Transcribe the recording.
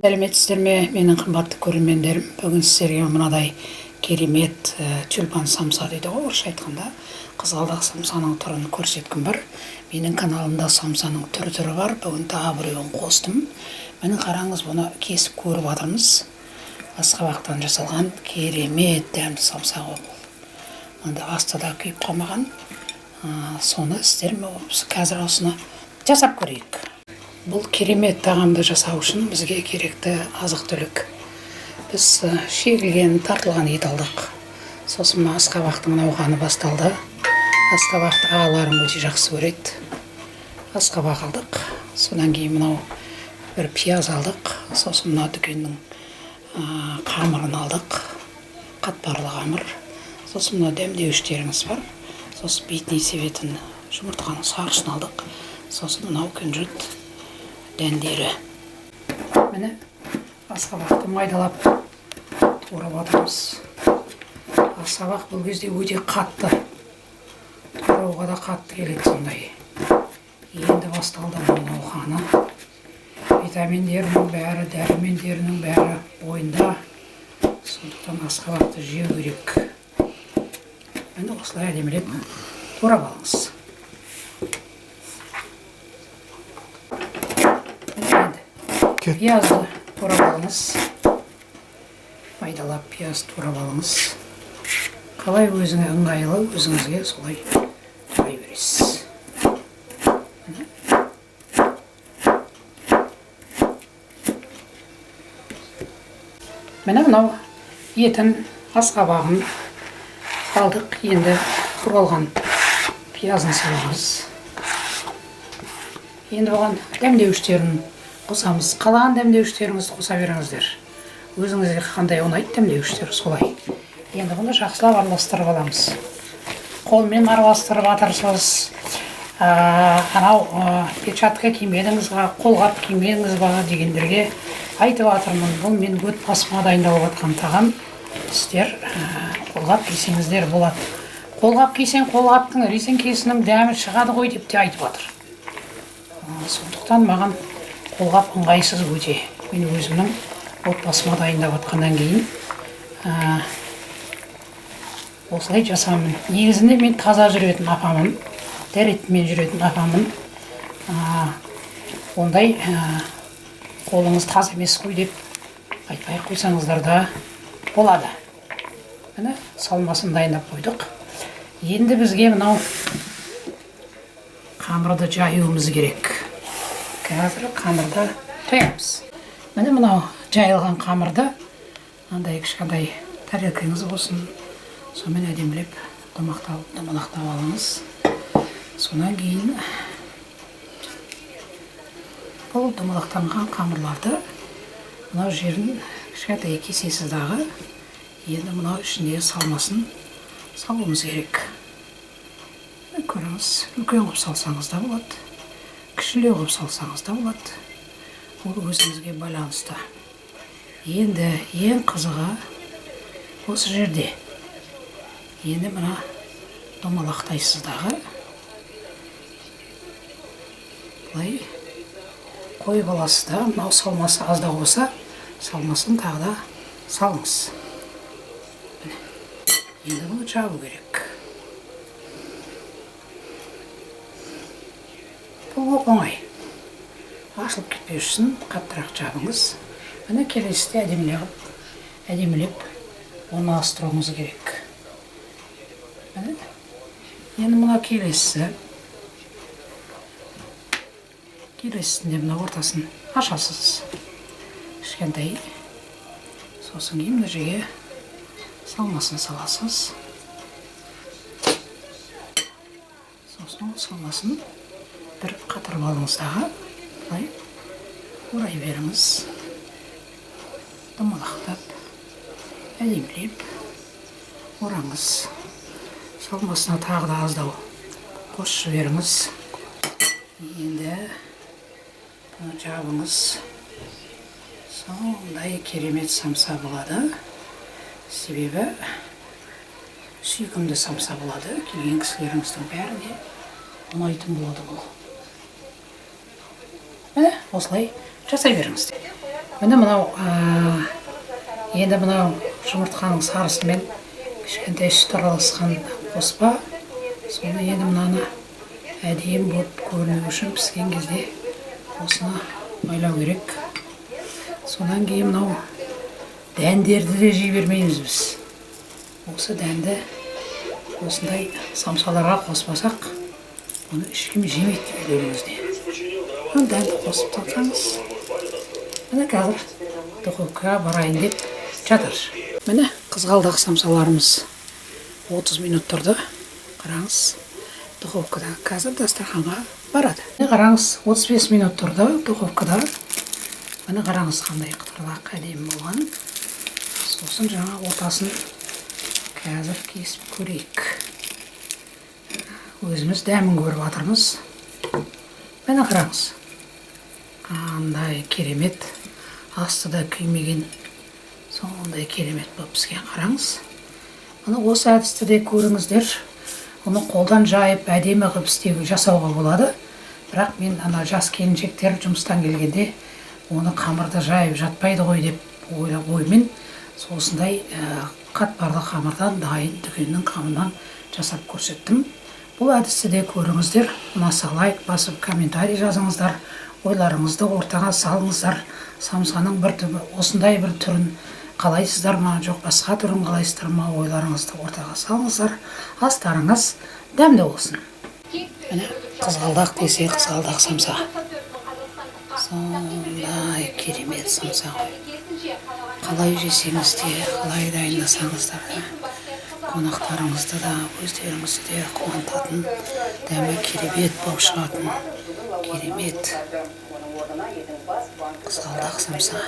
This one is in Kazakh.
Сәлеметсіздер ме, менің қымбатты көрермендерім. Бүгін сіздерге мынадай керемет тюльпан самса дейді ғой, орысша айтқанда. Қызғалдақ самсаның түрін көрсеткім бар. Менің каналымда самсаның түрі бар. Бүгін тағы біреуін қостым. Міне қараңыз, бұны кесіп көріп жатырмыз. Асқабақтан жасалған керемет дәмді самса ғой. Мында астыда күйіп қалмаған. Соны сіздер қазір осыны жасап көрейік. Бұл керемет тағамды жасау үшін бізге керекті азық-түлік. Біз шегілген, тартылған ет алдық. Сосын асқабақтың науқаны басталды. Асқабақты ағаларым өте жақсы көреді. Асқабақ алдық. Содан кейін мынау бір пияз алдық. Сосын мына дүкеннің қамырын алдық. Қатпарлы қамыр. Сосын мына дәмдеуіштеріңіз бар. Сосын бетіне себетін жұмыртқаның сарысын алдық. Сосын мынау күнжіт дәндері. Міне асқабақты майдалап турап жатырмыз. Асқабақ бұл кезде өте қатты. Турауға да қатты келеді сондай. Енді басталды мұның науқаны. Витаминдерінің бәрі, дәрумендерінің бәрі бойында. Сондықтан асқабақты жеу керек. Міне осылай әдемілеп турап алыңыз. Пиязды турап алыңыз. Майдалап пияз турап алыңыз. Қалай өзіңе ыңғайлы, өзіңізге солай турай бересіз. Міне мынау етін, асқабағын алдық. Енді туралған пиязын саламыз. Енді оған дәмдеуіштерін қосамыз. Қалаған дәмдеуіштеріңізді қоса беріңіздер. Өзіңізге қандай ұнайды дәмдеуіштер солай. Енді бұны жақсылап араластырып аламыз. Қолмен араластырып жатырсыз. Анау перчатка кимедіңіз ба, қолғап кимедіңіз ба дегендерге айтып жатырмын. Бұл мен отбасыма дайындалып жатқан тағам. Сіздер қолғап кисеңіздер болады. Қолғап кисең қолғаптың резеңкесінің дәмі шығады ғой деп те айтып жатыр. Сондықтан маған қолғап ыңғайсыз өте. Мен өзімнің отбасыма дайындап жатқаннан кейін осылай жасамын. Негізінде мен таза жүретін апамын, дәретмен жүретін апамын. Ондай қолыңыз таза емес қой деп айтпай қойсаңыздар да болады. Міне салмасын дайындап қойдық. Енді бізге мынау қамырды жаюымыз керек. Қазір қамырды жаямыз. Міне мынау жайылған қамырды мынандай кішкентай тарелкаңыз болсын. Сонымен әдемілеп домалақтап алыңыз. Сонан кейін бұл домалақтанған қамырларды мынау жерін кішкентай кесесіздағы енді мынау ішінде салмасын салуымыз керек. Көріңіз, үлкен қып салсаңыз да болады. Кішілеу қып салсаңыз да болады. Ол өзіңізге байланысты. Енді ең қызығы осы жерде. Енді мына домалақтайсыздағы бұлай қойып аласыз да, мынау салмасы аздау болса, салмасын тағы да салыңыз. Енді бұны жабу керек. Бұл оңай. Ашылып кетпеу үшін қаттырақ жабыңыз. Міне келесіде әдемілеп орналастыруымыз керек. Енді мына келесісінде мына ортасын ашасыз. Кішкентай. Сосын кейін мына жерге салмасын саласыз. Сосын салмасын бір қатырып алыңыздағы бұлай орай беріңіз. Домалақтап, әдемілеп ораңыз. Салмасына тағы да аздау қосып беріңіз. Енді бұны жабыңыз. Сондай керемет самса болады. Себебі сүйкімді самса болады. Келген кісілеріңіздің бәріне ұнайтын болады бұл. Міне осылай жасай беріңіздер. Міне мынау енді мынау жұмыртқаның сарысымен кішкентай сүт араласқан қоспа. Соны енді мынаны әдемі болып көріну үшін піскен кезде осыны байлау керек. Сонан кейін мынау дәндерді де жей бермейміз біз. Осы дәнді осындай самсаларға қоспасақ, оны ешкім жемейді үйлеріңізде. Дәнді қосып тапсаңыз, міне қазір духовкаға барайын деп жатыр. Міне қызғалдақ самсаларымыз 30 минут тұрды. Қараңыз, духовкада қазір дастарханға барады. Қараңыз, 35 минут тұрды духовкада. Міне қараңыз, қандай қытырлақ әдемі болған. Сосын жаңа ортасын қазір кесіп көрейік. Өзіміз дәмін көріп жатырмыз. Міне қараңыз, қандай керемет, асты да күймеген, сондай керемет болып піскен. Қараңыз. Міне осы әдісті де көріңіздер. Оны қолдан жайып әдемі қылып жасауға болады. Бірақ мен жас келіншектер жұмыстан келгенде оны қамырды жайып жатпайды ғой деп оймен осындай қатпарлы қамырдан дайын дүкеннің қамынан жасап көрсеттім. Бұл әдісті де көріңіздер. Ұнаса лайк басып комментарий жазыңыздар. Ойларыңызды ортаға салыңыздар. Самсаның осындай бір түрін қалайсыздар ма, жоқ басқа түрін қалайсыздар ма, ойларыңызды ортаға салыңыздар. Астарыңыз дәмді болсын. Міне қызғалдақ десе қызғалдақ самса. Сондай керемет самса ғой. Қалай жесеңіз де, қалай дайындасаңыздар да, қонақтарыңызды да, өздеріңізді де қуантатын, дәмі керемет болып шығатын керемет қызғалдақ самса.